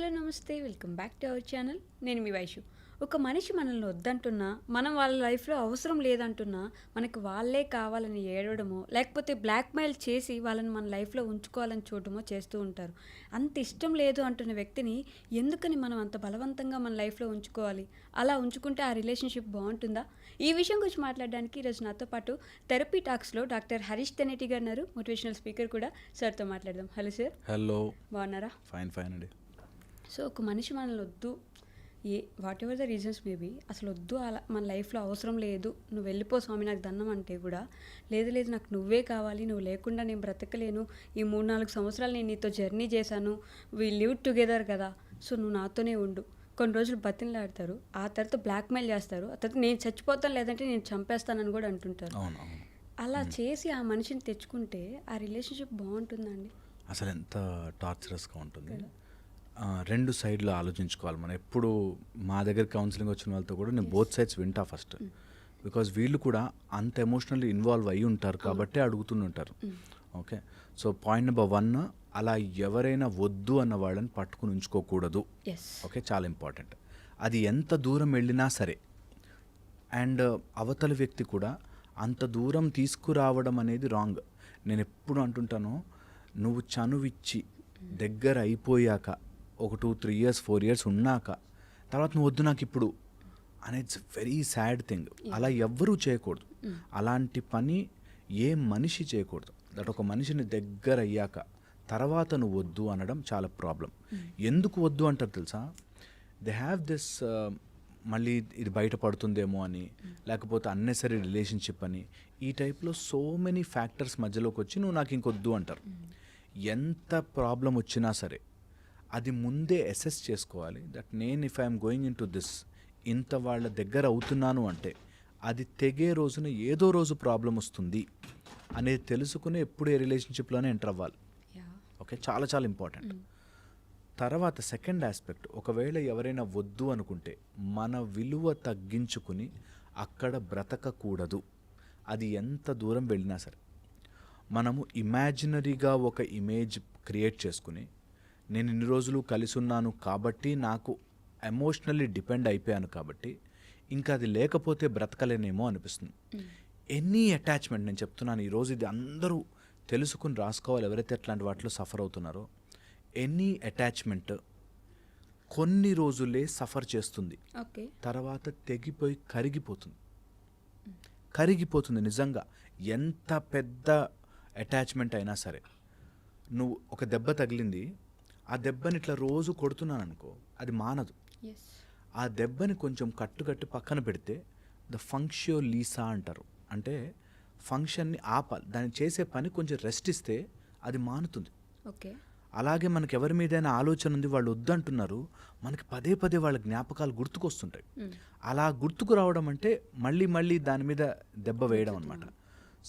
Hello నమస్తే welcome back to our channel. నేను మీ వైషు. ఒక మనిషి మనల్ని వద్దంటున్నా, మనం వాళ్ళ లైఫ్లో అవసరం లేదంటున్నా, మనకు వాళ్ళే కావాలని ఏడవడమో లేకపోతే బ్లాక్మెయిల్ చేసి వాళ్ళని మన లైఫ్లో ఉంచుకోవాలని చూడటమో చేస్తూ ఉంటారు. అంత ఇష్టం లేదు అంటున్న వ్యక్తిని ఎందుకని మనం అంత బలవంతంగా మన లైఫ్లో ఉంచుకోవాలి? అలా ఉంచుకుంటే ఆ రిలేషన్షిప్ బాగుంటుందా? ఈ విషయం గురించి మాట్లాడడానికి ఈరోజు నాతో పాటు థెరపీ టాక్స్లో డాక్టర్ హరీష్ తెనేటి గారు ఉన్నారు, మోటివేషనల్ స్పీకర్ కూడా. సార్తో మాట్లాడదాం. Hello sir. హలో. బాగున్నారా? ఫైన్ అండి. సో ఒక మనిషి మనల్ని వద్దు, what ever the reasons maybe, అసలు వద్దు, అలా మన లైఫ్లో అవసరం లేదు, నువ్వు వెళ్ళిపో స్వామి నాకు దండం అంటే కూడా, లేదు లేదు నాకు నువ్వే కావాలి, నువ్వు లేకుండా నేను బ్రతకలేను, ఈ 3-4 సంవత్సరాలు నేను నీతో జర్నీ చేశాను, వీ లివ్ టుగెదర్ కదా, సో నువ్వు నాతోనే ఉండు, కొన్ని రోజులు బతిలాడతారు, ఆ తర్వాత బ్లాక్మెయిల్ చేస్తారు, ఆ తర్వాత నేను చచ్చిపోతాను లేదంటే నేను చంపేస్తానని కూడా అంటుంటారు. అలా చేసి ఆ మనిషిని తెచ్చుకుంటే ఆ రిలేషన్షిప్ బాగుంటుందండి? అసలు ఎంత టార్చరస్గా ఉంటుంది. రెండు సైడ్లో ఆలోచించుకోవాలి మనం. ఎప్పుడు మా దగ్గర కౌన్సిలింగ్ వచ్చిన వాళ్ళతో కూడా నేను బోత్ సైడ్స్ వింటా ఫస్ట్, బికాజ్ వీళ్ళు కూడా అంత ఎమోషనల్లీ ఇన్వాల్వ్ అయ్యి ఉంటారు కాబట్టి అడుగుతుంటారు. ఓకే, సో పాయింట్ నెంబర్ 1, అలా ఎవరైనా వద్దు అన్న వాళ్ళని పట్టుకుని ఉంచుకోకూడదు. ఓకే, చాలా ఇంపార్టెంట్. అది ఎంత దూరం వెళ్ళినా సరే, అండ్ అవతల వ్యక్తి కూడా అంత దూరం తీసుకురావడం అనేది రాంగ్. నేను ఎప్పుడు అంటుంటాను, నువ్వు చనువిచ్చి దగ్గర అయిపోయాక ఒక 2-3 years 4 years ఉన్నాక తర్వాత నువ్వు వద్దు నాకు ఇప్పుడు అనేది ఇట్స్ వెరీ సాడ్ థింగ్. అలా ఎవ్వరూ చేయకూడదు. అలాంటి పని ఏ మనిషి చేయకూడదు. దట్ ఒక మనిషిని దగ్గర అయ్యాక తర్వాత నువ్వు వద్దు అనడం చాలా ప్రాబ్లం. ఎందుకు వద్దు అంటారు తెలుసా? దే హ్యావ్ దిస్ మళ్ళీ ఇది బయటపడుతుందేమో అని, లేకపోతే అన్నెసరీ రిలేషన్షిప్ అని, ఈ టైప్లో సో మెనీ ఫ్యాక్టర్స్ మధ్యలోకి వచ్చి నువ్వు నాకు ఇంకొద్దు అంటారు. ఎంత ప్రాబ్లం వచ్చినా సరే అది ముందే అసెస్ చేసుకోవాలి. దట్ నేను if I'm going in to this, ఇంత వాళ్ళ దగ్గర అవుతున్నాను అంటే అది తెగే రోజున ఏదో రోజు ప్రాబ్లం వస్తుంది అనేది తెలుసుకుని ఎప్పుడు ఏ రిలేషన్షిప్లోనే ఎంటర్ అవ్వాలి. ఓకే, చాలా చాలా ఇంపార్టెంట్. తర్వాత సెకండ్ ఆస్పెక్ట్, ఒకవేళ ఎవరైనా వద్దు అనుకుంటే మన విలువ తగ్గించుకుని అక్కడ బ్రతకకూడదు. అది ఎంత దూరం వెళ్ళినా సరే మనము ఇమాజినరీగా ఒక ఇమేజ్ క్రియేట్ చేసుకుని, నేను ఇన్ని రోజులు కలిసి ఉన్నాను కాబట్టి, నాకు ఎమోషనల్లీ డిపెండ్ అయిపోయాను కాబట్టి ఇంకా అది లేకపోతే బ్రతకలేనేమో అనిపిస్తుంది. ఎనీ అటాచ్మెంట్, నేను చెప్తున్నాను ఈరోజు ఇది అందరూ తెలుసుకుని రాసుకోవాలి ఎవరైతే అట్లాంటి వాటిలో సఫర్ అవుతున్నారో. ఎనీ అటాచ్మెంట్ కొన్ని రోజులే సఫర్ చేస్తుంది, తర్వాత తెగిపోయి కరిగిపోతుంది. నిజంగా ఎంత పెద్ద అటాచ్మెంట్ అయినా సరే, నువ్వు ఒక దెబ్బ తగిలింది, ఆ దెబ్బని ఇట్లా రోజు కొడుతున్నాను అనుకో, అది మానదు. ఆ దెబ్బని కొంచెం కట్టుకట్టి పక్కన పెడితే ద ఫంక్షియో లీసా అంటారు, అంటే ఫంక్షన్ని ఆపాలి, దాన్ని చేసే పని కొంచెం రెస్ట్ ఇస్తే అది మానుతుంది. అలాగే మనకి ఎవరి మీదైనా ఆలోచన ఉంది, వాళ్ళు వద్దంటున్నారు, మనకి పదే పదే వాళ్ళ జ్ఞాపకాలు గుర్తుకొస్తుంటాయి. అలా గుర్తుకు రావడం అంటే మళ్ళీ దాని మీద దెబ్బ వేయడం అనమాట.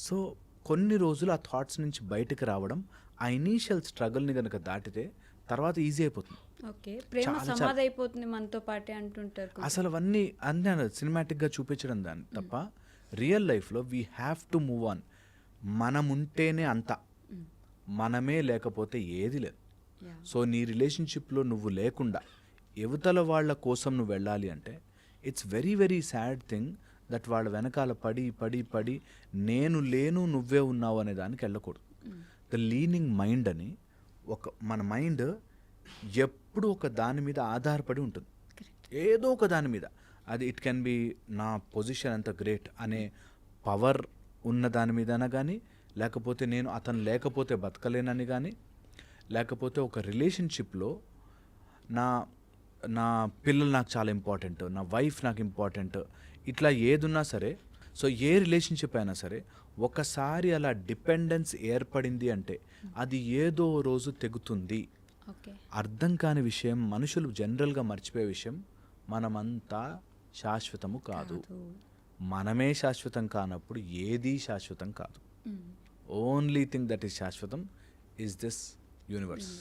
సో కొన్ని రోజులు ఆ థాట్స్ నుంచి బయటకు రావడం, ఆ ఇనీషియల్ స్ట్రగుల్ని కనుక దాటితే తర్వాత ఈజీ అయిపోతుంది. అసలు అవన్నీ సినిమాటిక్గా చూపించడం దాన్ని తప్ప, రియల్ లైఫ్లో we have to move on. మనం ఉంటేనే అంతా, మనమే లేకపోతే ఏది లేదు. సో నీ రిలేషన్షిప్లో నువ్వు లేకుండా యువతల వాళ్ళ కోసం నువ్వు వెళ్ళాలి అంటే it's very very sad thing that వాళ్ళ వెనకాల పడి నేను లేను నువ్వే ఉన్నావు అనే దానికి వెళ్ళకూడదు. ద లీనింగ్ మైండ్ అని మన మైండ్ ఎప్పుడు ఒక దాని మీద ఆధారపడి ఉంటుంది, ఏదో ఒక దాని మీద. అది ఇట్ కెన్ బి నా పొజిషన్ ఎంత గ్రేట్ అనే పవర్ ఉన్న దాని మీదనా కానీ, లేకపోతే నేను అతను లేకపోతే బతకలేనని కానీ, లేకపోతే ఒక రిలేషన్షిప్లో నా పిల్లలు నాకు చాలా ఇంపార్టెంట్, నా వైఫ్ నాకు ఇంపార్టెంట్, ఇట్లా ఏదున్నా సరే. సో ఏ రిలేషన్షిప్ అయినా సరే ఒకసారి అలా డిపెండెన్స్ ఏర్పడింది అంటే అది ఏదో రోజు తెగుతుంది. అర్థం కాని విషయం, మనుషులు జనరల్గా మర్చిపోయే విషయం, మనమంతా శాశ్వతము కాదు. మనమే శాశ్వతం కానప్పుడు ఏదీ శాశ్వతం కాదు. ఓన్లీ థింగ్ దట్ ఈస్ శాశ్వతం ఈజ్ దిస్ యూనివర్స్.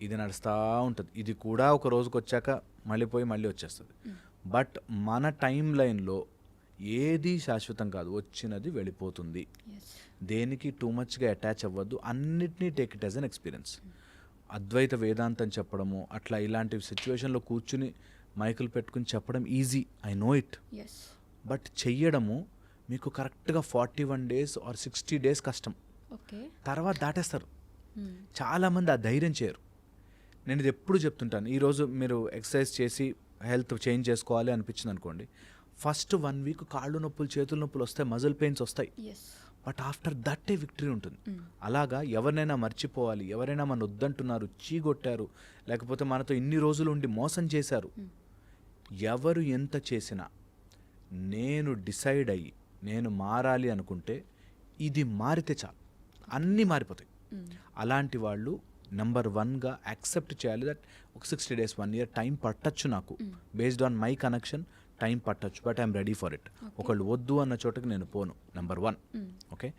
ఇది నడుస్తూ ఉంటుంది. ఇది కూడా ఒక రోజుకి వచ్చాక మళ్ళీ వచ్చేస్తుంది. బట్ మన టైం లైన్లో ఏది శాశ్వతం కాదు, వచ్చినది వెళ్ళిపోతుంది. దేనికి టూ మచ్గా అటాచ్ అవ్వద్దు, అన్నిటినీ take it as an experience. అద్వైత వేదాంతం చెప్పడము అట్లా ఇలాంటి సిచ్యువేషన్లో కూర్చుని మైకులు పెట్టుకుని చెప్పడం easy, I know it. Yes. But చెయ్యడము మీకు కరెక్ట్గా 41 days ఆర్ 60 days కష్టం. ఓకే. తర్వాత దాటేస్తారు. చాలామంది ఆ ధైర్యం చేయరు. నేను ఇది ఎప్పుడు చెప్తుంటాను, ఈరోజు మీరు ఎక్సర్సైజ్ చేసి హెల్త్ చేంజ్ చేసుకోవాలి అనిపించింది అనుకోండి, ఫస్ట్ 1 week కాళ్ళు నొప్పులు చేతుల నొప్పులు వస్తాయి, మజిల్ పెయిన్స్ వస్తాయి. Yes. But after that victory ఉంటుంది. అలాగా ఎవరినైనా మర్చిపోవాలి, ఎవరైనా మన వద్దంటున్నారు, చీగొట్టారు, లేకపోతే మనతో ఇన్ని రోజులు ఉండి మోసం చేశారు, ఎవరు ఎంత చేసినా నేను డిసైడ్ అయ్యి నేను మారాలి అనుకుంటే ఇది మారితే చాలు, అన్నీ మారిపోతాయి. అలాంటి వాళ్ళు నెంబర్ 1గా యాక్సెప్ట్ చేయాలి దట్ ఒక 60 days 1 year టైం పట్టచ్చు, నాకు based on my connection time పట్టచ్చు, but I'm ready for it. ఒకళ్ళు వద్దు అన్న చోటకి నేను పోను, నెంబర్ 1. ఓకే.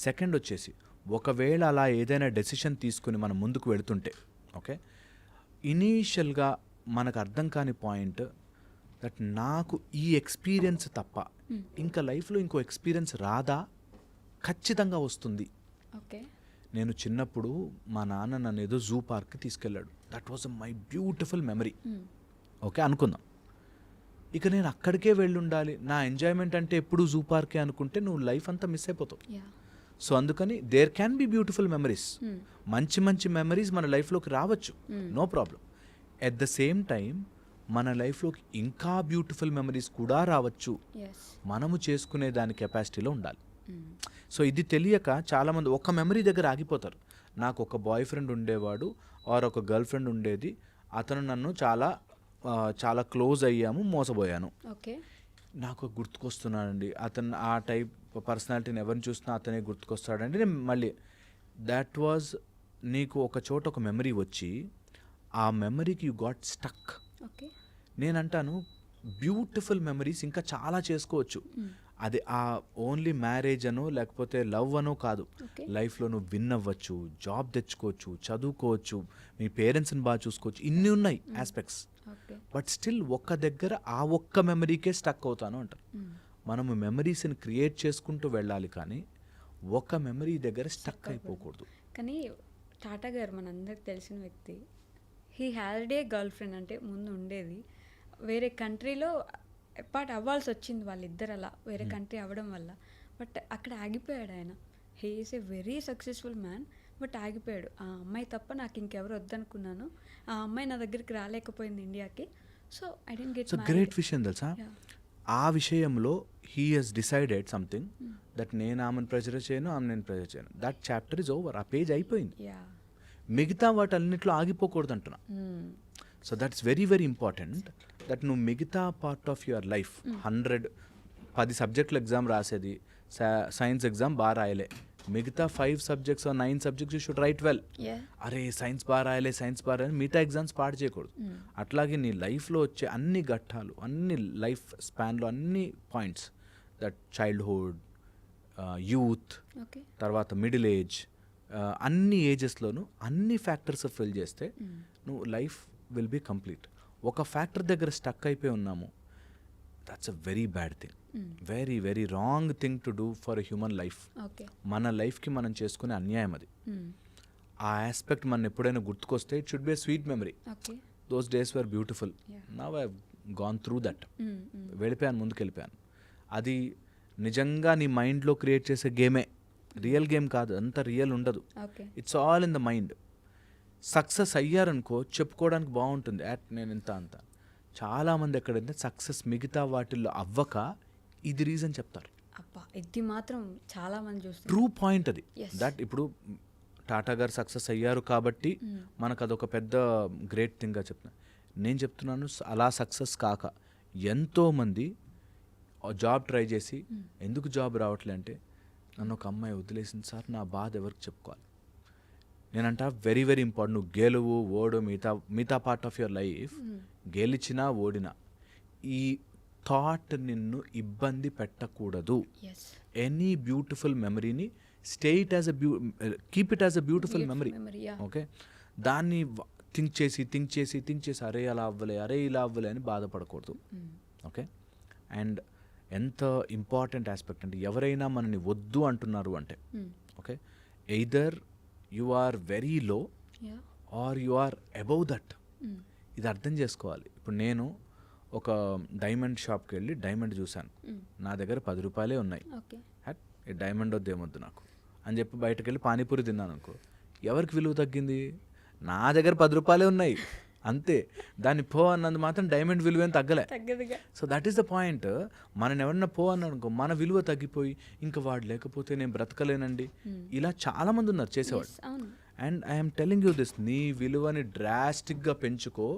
సెకండ్ వచ్చేసి, ఒకవేళ అలా ఏదైనా డెసిషన్ తీసుకుని మనం ముందుకు వెళుతుంటే, ఓకే, ఇనీషియల్గా మనకు అర్థం కాని పాయింట్ దట్ నాకు ఈ ఎక్స్పీరియన్స్ తప్ప ఇంకా లైఫ్లో ఇంకో ఎక్స్పీరియన్స్ రాదా? ఖచ్చితంగా వస్తుంది. ఓకే. నేను చిన్నప్పుడు మా నాన్న నన్ను ఏదో జూ పార్క్కి తీసుకెళ్ళాడు. That was my beautiful memory. Okay అనుకుందాం. ఇక నేను అక్కడికే వెళ్ళి ఉండాలి, నా ఎంజాయ్మెంట్ అంటే ఎప్పుడు జూ పార్కే అనుకుంటే నువ్వు లైఫ్ అంతా మిస్ అయిపోతావు. సో అందుకని there can be beautiful memories, మంచి మంచి మెమరీస్ మన లైఫ్లోకి రావచ్చు, no problem. At the same time మన లైఫ్లోకి ఇంకా బ్యూటిఫుల్ మెమరీస్ కూడా రావచ్చు, మనము చేసుకునే దాని కెపాసిటీలో ఉండాలి. సో ఇది తెలియక చాలామంది ఒక మెమరీ దగ్గర ఆగిపోతారు. నాకు ఒక బాయ్ ఫ్రెండ్ ఉండేవాడు ఆర్ ఒక గర్ల్ ఫ్రెండ్ ఉండేది, అతను నన్ను చాలా క్లోజ్ అయ్యాము, మోసపోయాను, ఓకే, నాకు గుర్తుకొస్తున్నాడండి అతను, ఆ టైప్ పర్సనాలిటీని ఎవరిని చూసినా అతనే గుర్తుకొస్తాడండి. నేను మళ్ళీ దాట్ వాజ్, నీకు ఒక చోట ఒక మెమరీ వచ్చి ఆ మెమరీకి యూ గాట్ స్టక్. ఓకే. నేనంటాను బ్యూటిఫుల్ మెమరీస్ ఇంకా చాలా చేసుకోవచ్చు. అది ఆ ఓన్లీ మ్యారేజ్ అనో లేకపోతే లవ్ అనో కాదు, లైఫ్లో నువ్వు విన్ అవ్వచ్చు, జాబ్ తెచ్చుకోవచ్చు, చదువుకోవచ్చు, మీ పేరెంట్స్ని బాగా చూసుకోవచ్చు, ఇన్ని ఉన్నాయి ఆస్పెక్ట్స్. బట్ స్టిల్ ఒక్క దగ్గర ఆ ఒక్క మెమరీకే స్టక్ అవుతాను అంటారు. మనము మెమరీస్ని క్రియేట్ చేసుకుంటూ వెళ్ళాలి, కానీ ఒక మెమరీ దగ్గర స్టక్ అయిపోకూడదు. కానీ టాటా గారు మనందరికి తెలిసిన వ్యక్తి, he had a girl friend, అంటే ముందు ఉండేది వేరే కంట్రీలో, అపార్ట్ అవ్వాల్సి వచ్చింది వాళ్ళిద్దరు అలా వేరే కంట్రీ అవ్వడం వల్ల. బట్ అక్కడ ఆగిపోయాడు ఆయన. He is a very successful man, but ఆగిపోయాడు. ఆ అమ్మాయి తప్ప నాకు ఇంకెవరు వద్దనుకున్నాను, ఆ అమ్మాయి నా దగ్గరికి రాలేకపోయింది ఇండియాకి, so I didn't get married. Great విషయం తెలుసా, ఆ విషయంలో he has decided something that నేను ఆమెను ప్రెజర్ చేయను, ఆమె నేను ప్రెజర్ చేయను. దట్ చాప్టర్ ఇస్ ఓవర్, ఆ పేజ్ అయిపోయింది. మిగతా వాటన్నిటిలో ఆగిపోకూడదు అంటున్నా. So that's very very important that నువ్వు మిగతా పార్ట్ ఆఫ్ యువర్ లైఫ్ 10 సబ్జెక్టులు ఎగ్జామ్ రాసేది, సైన్స్ ఎగ్జామ్ బాగా రాయలే, మిగతా 5 subjects or 9 subjects you should write well. అరే సైన్స్ బాగా రాయలే, సైన్స్ బాగా రాయలే, మిగతా ఎగ్జామ్స్ పాడు చేయకూడదు. అట్లాగే నీ లైఫ్లో వచ్చే అన్ని ఘట్టాలు, అన్ని లైఫ్ స్పాన్లో అన్ని పాయింట్స్, దట్ చైల్డ్హుడ్, యూత్, తర్వాత మిడిల్ ఏజ్, అన్ని ఏజెస్లోనూ అన్ని ఫ్యాక్టర్స్ ఫిల్ చేస్తే నువ్వు లైఫ్ విల్ బీ కంప్లీట్. ఒక ఫ్యాక్టర్ దగ్గర స్టక్ అయిపోయి ఉన్నాము, that's a very bad thing, very very wrong thing to do for a human life. మన లైఫ్కి మనం చేసుకునే అన్యాయం అది. ఆ ఆస్పెక్ట్ మన ఎప్పుడైనా గుర్తుకొస్తే it should be a sweet memory. Those days were beautiful, now I gone through that, వెళ్ళిపోయాను, ముందుకు వెళ్ళిపోయాను. అది నిజంగా నీ మైండ్లో క్రియేట్ చేసే గేమే, రియల్ గేమ్ కాదు, అంత రియల్ ఉండదు. It's all in the mind. Success అయ్యారనుకో చెప్పుకోవడానికి బాగుంటుంది, నేను ఇంత అంత. చాలామంది ఎక్కడంటే సక్సెస్ మిగతా వాటిల్లో అవ్వక ఇది రీజన్ చెప్తారు. ఇది మాత్రం చాలా మంది చూస్తారు. ట్రూ పాయింట్ అది. దట్ ఇప్పుడు టాటా గారు సక్సెస్ అయ్యారు కాబట్టి మనకు అదొక పెద్ద గ్రేట్ థింగ్గా చెప్తున్నా. నేను చెప్తున్నాను అలా సక్సెస్ కాక ఎంతోమంది జాబ్ ట్రై చేసి ఎందుకు జాబ్ రావట్లే అంటే, నన్ను ఒక అమ్మాయి వదిలేసింది సార్, నా బాధ ఎవరికి చెప్పుకోవాలి. నేనంట వెరీ వెరీ ఇంపార్టెంట్, నువ్వు గెలువు ఓడు మిగతా పార్ట్ ఆఫ్ యువర్ లైఫ్, గెలిచినా ఓడినా ఈ థాట్ నిన్ను ఇబ్బంది పెట్టకూడదు. ఎనీ బ్యూటిఫుల్ మెమరీని keep it as a beautiful memory. Okay, దాన్ని థింక్ చేసి అరే అలా అవ్వలే, అరే ఇలా అవ్వలే అని బాధపడకూడదు. ఓకే, అండ్ ఎంత ఇంపార్టెంట్ ఆస్పెక్ట్ అంటే, ఎవరైనా మనని వద్దు అంటున్నారు అంటే, okay, either you are very low or you are above that. ఇది అర్థం చేసుకోవాలి. ఇప్పుడు నేను ఒక డైమండ్ షాప్కి వెళ్ళి డైమండ్ చూశాను, నా దగ్గర 10 రూపాయలే ఉన్నాయి, ఓకే. ఈ డైమండ్ వద్దేమొద్దు నాకు అని చెప్పి బయటకు వెళ్ళి పానీపూరి తిన్నాను అనుకో, ఎవరికి విలువ తగ్గింది? నా దగ్గర 10 రూపాయలే ఉన్నాయి అంతే. దాన్ని పో అన్నది మాత్రం డైమండ్ విలువ ఏం తగ్గలే. తగ్గదుగా. So that is the point. మనం ఎవరన్నా పో అన్నాడు అనుకో, మన విలువ తగ్గిపోయి ఇంకా వాడు లేకపోతే నేను బ్రతకలేనండి, ఇలా చాలామంది ఉన్నారు చేసేవాడు. అవును. And I'm telling you this, నీ విలువని డ్రాస్టిక్గా పెంచుకో.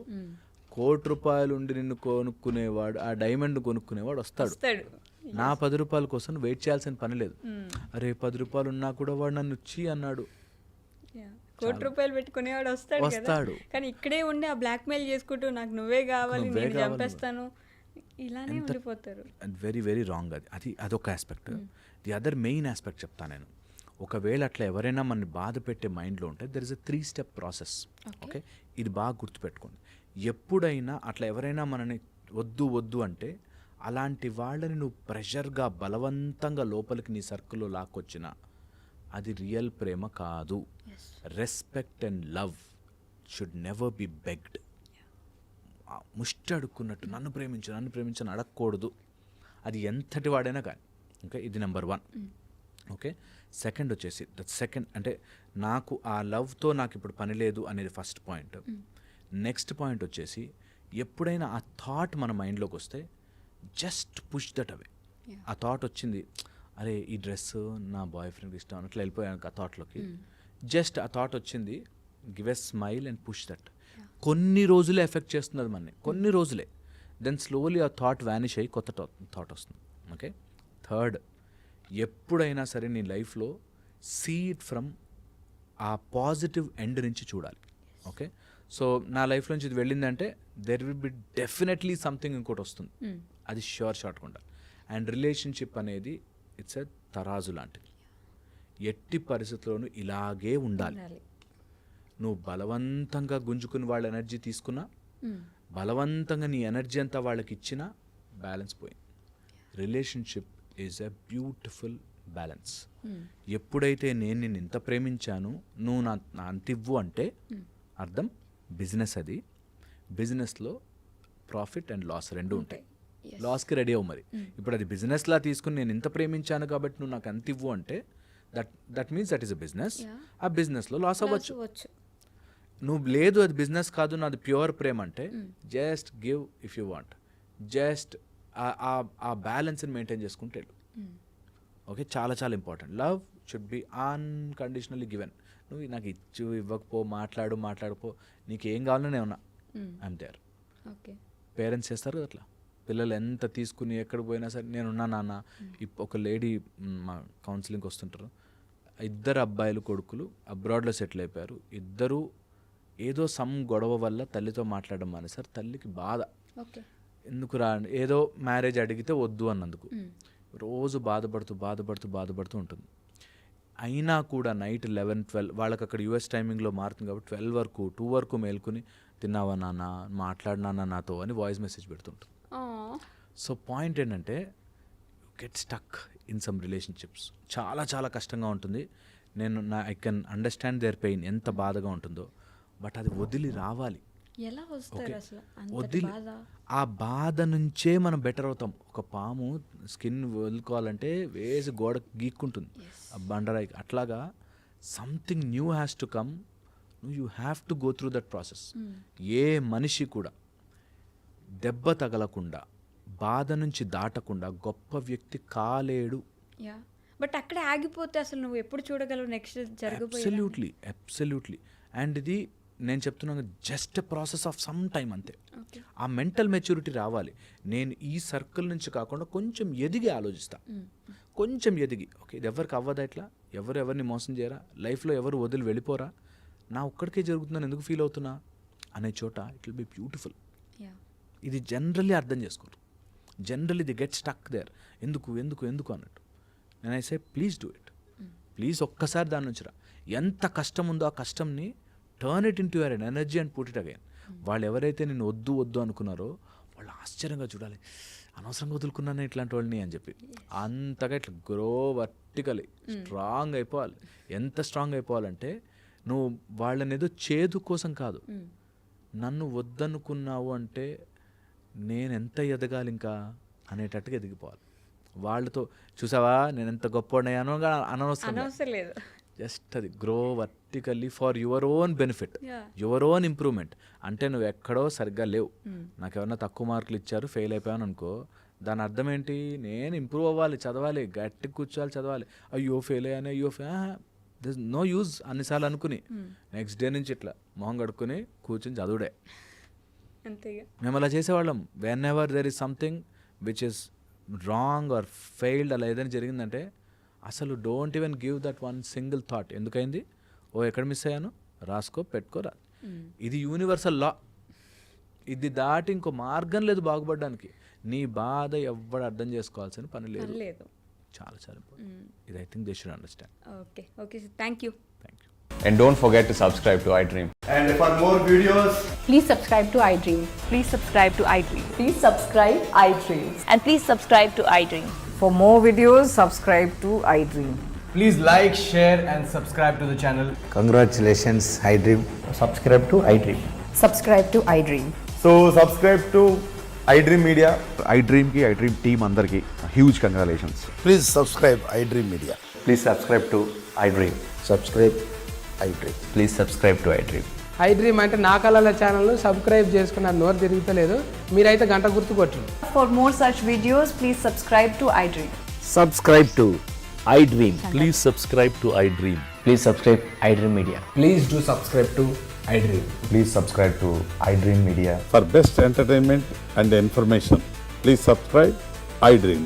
₹1,00,00,000 ఉండి నిన్ను కొనుక్కునేవాడు, ఆ డైమండ్ కొనుక్కునేవాడు వస్తాడు. నా 10 రూపాయల కోసం వెయిట్ చేయాల్సిన పని లేదు. అరే 10 రూపాయలు ఉన్నా కూడా వాడు నన్ను వచ్చి అన్నాడు, ₹1,00,00,000 పెట్టుకునేవాడు వస్తాడు. కానీ ఇక్కడే ఉండి ఆ బ్లాక్ మెయిల్ చేసుకుంటూ నాకు నువ్వే కావాలి, నేను చంపేస్తాను, ఇలానే ఉండిపోతారు. Very very wrong. అది అదొక aspect. The other main aspect చెప్తాను నేను. ఒకవేళ అట్లా ఎవరైనా మనని బాధ పెట్టే మైండ్లో ఉంటే there is a 3 step process. Okay, ఇది బాగా గుర్తుపెట్టుకోండి. ఎప్పుడైనా అట్లా ఎవరైనా మనని వద్దు వద్దు అంటే అలాంటి వాళ్ళని నువ్వు ప్రెషర్గా బలవంతంగా లోపలికి నీ సర్కిల్లో లాక్కొచ్చినా అది రియల్ ప్రేమ కాదు. Respect and love should never be begged. ముష్టి అడుక్కున్నట్టు నన్ను ప్రేమించని అడగకూడదు, అది ఎంతటి వాడైనా కానీ. ఓకే, ఇది నెంబర్ 1. ఓకే, సెకండ్ వచ్చేసి సెకండ్ అంటే నాకు ఆ లవ్తో నాకు ఇప్పుడు పని లేదు అనేది ఫస్ట్ పాయింట్. నెక్స్ట్ పాయింట్ వచ్చేసి ఎప్పుడైనా ఆ థాట్ మన మైండ్లోకి వస్తే జస్ట్ పుష్ దట్ అవే. ఆ థాట్ వచ్చింది, అరే ఈ డ్రెస్ నా బాయ్ ఫ్రెండ్కి ఇష్టం అన్నట్లు వెళ్ళిపోయాను ఆ థాట్లోకి. జస్ట్ ఆ థాట్ వచ్చింది, give a smile and push that. కొన్ని రోజులే ఎఫెక్ట్ చేస్తుంది అది మనని, కొన్ని రోజులే. దెన్ స్లోలీ ఆ థాట్ వ్యానిష్ అయ్యి కొత్త థాట్ వస్తుంది. ఓకే, థర్డ్, ఎప్పుడైనా సరే నీ లైఫ్లో see it from a positive end నుంచి చూడాలి. ఓకే, సో నా లైఫ్ నుంచి ఇది వెళ్ళిందంటే there will be definitely something ఇంకోటి వస్తుంది, అది షార్ట్ ఉండాలి. అండ్ రిలేషన్షిప్ అనేది ఇట్స్ ఎ తరాజు లాంటిది, ఎట్టి పరిస్థితుల్లోనూ ఇలాగే ఉండాలి. నువ్వు బలవంతంగా గుంజుకుని వాళ్ళ ఎనర్జీ తీసుకున్నా, బలవంతంగా నీ ఎనర్జీ అంతా వాళ్ళకి ఇచ్చినా బ్యాలెన్స్ పోయింది. Relationship is a beautiful balance. ఎప్పుడైతే నేను నిన్ను ఇంత ప్రేమించాను, నువ్వు నా అంత ఇవ్వు అంటే అర్థం బిజినెస్. అది బిజినెస్లో ప్రాఫిట్ అండ్ లాస్ రెండు ఉంటాయి. లాస్కి రెడీ అవ్వు మరి. ఇప్పుడు అది బిజినెస్లా తీసుకుని నేను ఇంత ప్రేమించాను కాబట్టి నువ్వు నాకు అంత ఇవ్వు అంటే that means that is a business. ఆ బిజినెస్లో లాస్ అవ్వచ్చు. నువ్వు లేదు అది బిజినెస్ కాదు నాది ప్యూర్ ప్రేమ అంటే just give if you want. Just ఆ బ్యాలెన్స్ని మెయింటైన్ చేసుకుంటే వెళ్ళు. ఓకే, చాలా చాలా important. Love should be unconditionally given. నువ్వు నాకు ఇవ్వకపో, మాట్లాడుకో, నీకు ఏం కావాలో నేను ఉన్నా, ఐఎమ్ దేర్. పేరెంట్స్ చేస్తారు అట్లా, పిల్లలు ఎంత తీసుకుని ఎక్కడికి పోయినా సరే నేనున్నా నాన్న. ఒక లేడీ మా కౌన్సిలింగ్కి వస్తుంటారు, 2 అబ్బాయిలు కొడుకులు అబ్రాడ్లో సెటిల్ అయిపోయారు. ఇద్దరు ఏదో సమ్ గొడవ వల్ల తల్లితో మాట్లాడడం మానేశారు. తల్లికి బాధ, ఎందుకు రా, ఏదో మ్యారేజ్ అడిగితే వద్దు అన్నందుకు రోజు బాధపడుతూ ఉంటుంది. అయినా కూడా నైట్ 11-12 వాళ్ళకి అక్కడ యూఎస్ టైమింగ్లో మారుతుంది కాబట్టి 12 వరకు 2 వరకు మేల్కొని తిన్నావా నాన్న, మాట్లాడినా నాతో అని వాయిస్ మెసేజ్ పెడుతుంటారు. సో పాయింట్ ఏంటంటే get stuck in some relationships. చాలా చాలా కష్టంగా ఉంటుంది. I can understand their pain, ఎంత బాధగా ఉంటుందో. బట్ అది వదిలి రావాలి. వదిలి ఆ బాధ నుంచే మనం బెటర్ అవుతాం. ఒక పాము స్కిన్ వదులుకోవాలంటే వేసి గోడ గీక్కుంటుంది ఆ బండరాయి. అట్లాగా something new has to come. You have to go through that process. ఏ మనిషి కూడా దెబ్బ తగలకుండా, బాధ నుంచి దాటకుండా గొప్ప వ్యక్తి కాలేడు. బట్ అక్కడే ఆగిపోతే అసలు నువ్వు ఎప్పుడు చూడగలవు నెక్స్ట్ జరగబోయేది? అబ్సల్యూట్లీ. అండ్ ఇది నేను చెప్తున్నాను just process of some time అంతే. ఆ మెంటల్ మెచ్యూరిటీ రావాలి. నేను ఈ సర్కిల్ నుంచి కాకుండా కొంచెం ఎదిగి ఆలోచిస్తా, కొంచెం ఎదిగి. ఓకే, ఇది ఎవరికి అవ్వదా, ఇట్లా ఎవరిని మోసం చేయరా, లైఫ్లో ఎవరు వదిలి వెళ్ళిపోరా, నా ఒక్కడికే జరుగుతుందని ఎందుకు ఫీల్ అవుతున్నా అనే చోట ఇట్ విల్ బి బ్యూటిఫుల్. ఇది జనరల్లీ అర్థం చేసుకోరు. Generally they get stuck there. ఎందుకు అన్నట్టు. నేను I say please do it. Please ఒక్కసారి దాని నుంచి రా. ఎంత కష్టం ఉందో ఆ కష్టంని turn it into your energy and put it again. వాళ్ళు ఎవరైతే నేను వద్దు అనుకున్నారో వాళ్ళు ఆశ్చర్యంగా చూడాలి, అనవసరంగా వదులుకున్నాను ఇట్లాంటి వాళ్ళని అని చెప్పి. అంతగా ఇట్లా గ్రో వర్టికలీ స్ట్రాంగ్ అయిపోవాలి. ఎంత స్ట్రాంగ్ అయిపోవాలంటే నువ్వు వాళ్ళని ఏదో చేదు కోసం కాదు, నన్ను వద్దనుకున్నావు అంటే నేను ఎంత ఎదగాలి ఇంకా అనేటట్టుగా ఎదిగిపోవాలి. వాళ్ళతో చూసావా నేను ఎంత గొప్పవాడినయ్యానో అనవసరం, అనవసరం లేదు. జస్ట్ అది grow vertically for your own benefit, your own improvement. అంటే నువ్వు ఎక్కడో సరిగ్గా లేవు, నాకు ఎవరన్నా తక్కువ మార్కులు ఇచ్చారు ఫెయిల్ అయిపోయాను అనుకో, దాని అర్థం ఏంటి, నేను ఇంప్రూవ్ అవ్వాలి, చదవాలి, గట్టిగా కూర్చోవాలి, చదవాలి. అయ్యో ఫెయిల్ అయ్యాను, అయ్యో దిస్ నో యూజ్ అన్నిసార్లు అనుకుని నెక్స్ట్ డే నుంచి ఇట్లా మొహం కడుక్కుని కూర్చొని చదువుడే. అంతేగా మేము అలా చేసేవాళ్ళం. Whenever there is something which is wrong or failed, అలా ఏదైనా జరిగిందంటే అసలు don't even give that one single thought. ఎందుకైంది, ఓ ఎక్కడ మిస్ అయ్యాను, రాసుకో పెట్టుకోరా. ఇది యూనివర్సల్ లా, ఇది దాటి ఇంకో మార్గం లేదు బాగుపడడానికి. నీ బాధ ఎవ్వడు అర్థం చేసుకోవాల్సిన పని లేదు. చాలా చాలా ఇంపార్టెంట్ ఇది. I think they should understand. Okay sir, thank you. And don't forget to subscribe to iDream. And for more videos, Please subscribe to iDream. Please subscribe to iDream. Please subscribe iDream. And please subscribe to iDream. For more videos, subscribe to iDream. please like, share, and subscribe to the channel. Congratulations, iDream. Subscribe to iDream. Subscribe to iDream. So subscribe to iDream Media. iDream ki iDream team andarki huge congratulations. Please subscribe iDream Media. Please subscribe to iDream. Subscribe iDream. Please subscribe to iDream. iDream అంటే నా కళల channel subscribe చేసుకున్న నోరు తిరుగుతలేదు, మీరైతే గంట గుర్తు కొట్టండి. For more such videos, please subscribe to iDream. Subscribe to iDream. Please subscribe to iDream. Please subscribe iDream Media. Please do subscribe to iDream. Please subscribe to iDream Media. For best entertainment and information, please subscribe iDream.